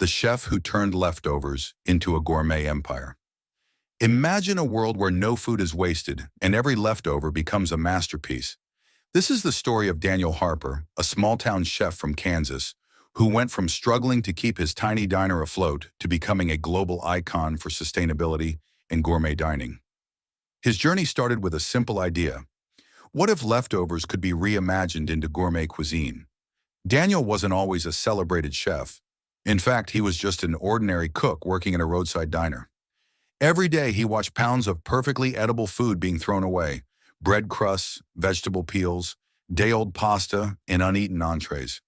the chef who turned leftovers into a gourmet empire. Imagine a world where no food is wasted and every leftover becomes a masterpiece. This is the story of Daniel Harper, a small-town chef from Kansas, who went from struggling to keep his tiny diner afloat to becoming a global icon for sustainability and gourmet dining. His journey started with a simple idea. What if leftovers could be reimagined into gourmet cuisine? Daniel wasn't always a celebrated chef. In fact, he was just an ordinary cook working in a roadside diner. Every day, he watched pounds of perfectly edible food being thrown away: bread crusts, vegetable peels, day-old pasta, and uneaten entrees.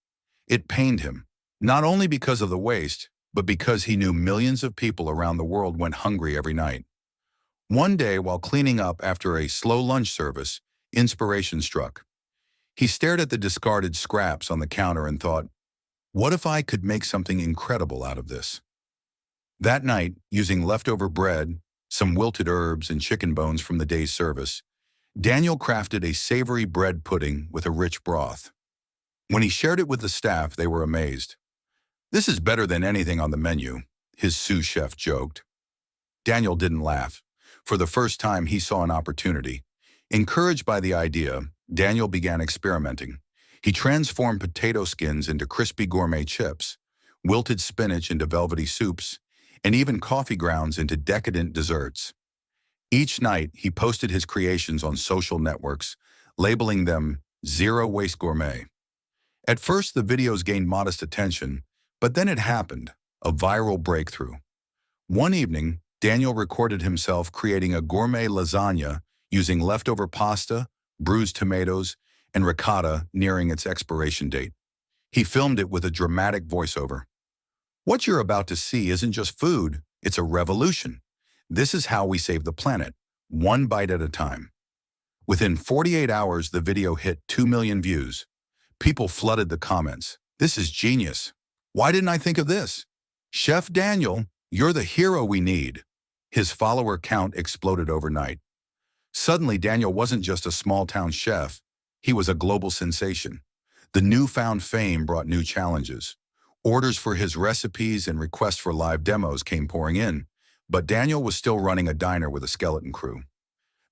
It pained him, not only because of the waste, but because he knew millions of people around the world went hungry every night. One day, while cleaning up after a slow lunch service, inspiration struck. He stared at the discarded scraps on the counter and thought, what if I could make something incredible out of this? That night, using leftover bread, some wilted herbs, and chicken bones from the day's service, Daniel crafted a savory bread pudding with a rich broth. When he shared it with the staff, they were amazed. "This is better than anything on the menu," his sous chef joked. Daniel didn't laugh. For the first time, he saw an opportunity. Encouraged by the idea, Daniel began experimenting. He transformed potato skins into crispy gourmet chips, wilted spinach into velvety soups, and even coffee grounds into decadent desserts. Each night, he posted his creations on social networks, labeling them Zero Waste Gourmet. At first, the videos gained modest attention, but then it happened, a viral breakthrough. One evening, Daniel recorded himself creating a gourmet lasagna using leftover pasta, bruised tomatoes, and ricotta nearing its expiration date. He filmed it with a dramatic voiceover. "What you're about to see isn't just food, it's a revolution. This is how we save the planet, one bite at a time." Within 48 hours, the video hit 2 million views. People flooded the comments. "This is genius. Why didn't I think of this? Chef Daniel, you're the hero we need." His follower count exploded overnight. Suddenly, Daniel wasn't just a small-town chef. He was a global sensation. The newfound fame brought new challenges. Orders for his recipes and requests for live demos came pouring in, but Daniel was still running a diner with a skeleton crew.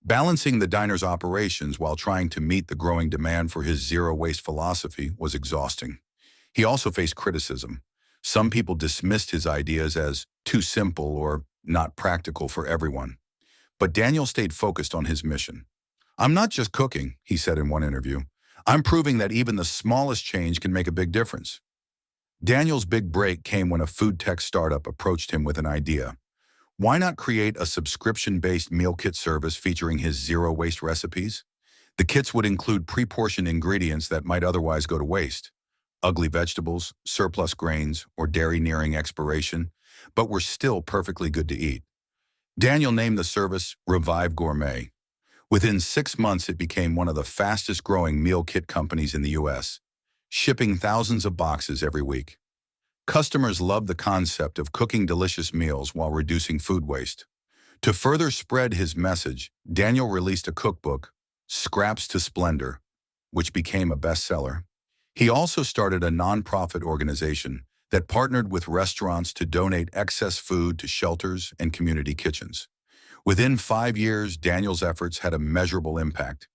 Balancing the diner's operations while trying to meet the growing demand for his zero-waste philosophy was exhausting. He also faced criticism. Some people dismissed his ideas as too simple or not practical for everyone. But Daniel stayed focused on his mission. "I'm not just cooking," he said in one interview. "I'm proving that even the smallest change can make a big difference." Daniel's big break came when a food tech startup approached him with an idea. Why not create a subscription-based meal kit service featuring his zero-waste recipes? The kits would include pre-portioned ingredients that might otherwise go to waste: ugly vegetables, surplus grains, or dairy nearing expiration, but were still perfectly good to eat. Daniel named the service Revive Gourmet. Within 6 months, it became one of the fastest-growing meal kit companies in the U.S., shipping thousands of boxes every week. Customers loved the concept of cooking delicious meals while reducing food waste. To further spread his message, Daniel released a cookbook, Scraps to Splendor, which became a bestseller. He also started a nonprofit organization that partnered with restaurants to donate excess food to shelters and community kitchens. Within 5 years, Daniel's efforts had a measurable impact.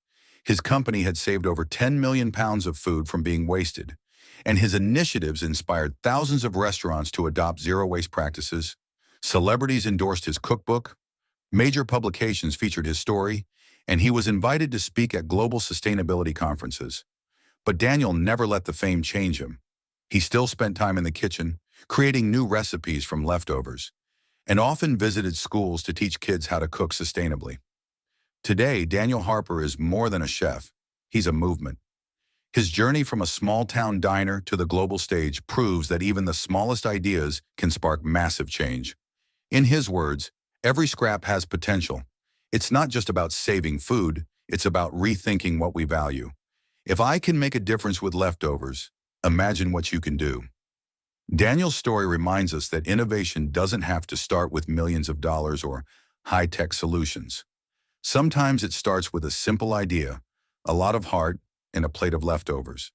His company had saved over 10 million pounds of food from being wasted, and his initiatives inspired thousands of restaurants to adopt zero-waste practices. Celebrities endorsed his cookbook, major publications featured his story, and he was invited to speak at global sustainability conferences. But Daniel never let the fame change him. He still spent time in the kitchen, creating new recipes from leftovers, and often visited schools to teach kids how to cook sustainably. Today, Daniel Harper is more than a chef. He's a movement. His journey from a small-town diner to the global stage proves that even the smallest ideas can spark massive change. In his words, every scrap has potential. It's not just about saving food, it's about rethinking what we value. If I can make a difference with leftovers, imagine what you can do. Daniel's story reminds us that innovation doesn't have to start with millions of dollars or high-tech solutions. Sometimes it starts with a simple idea, a lot of heart, and a plate of leftovers.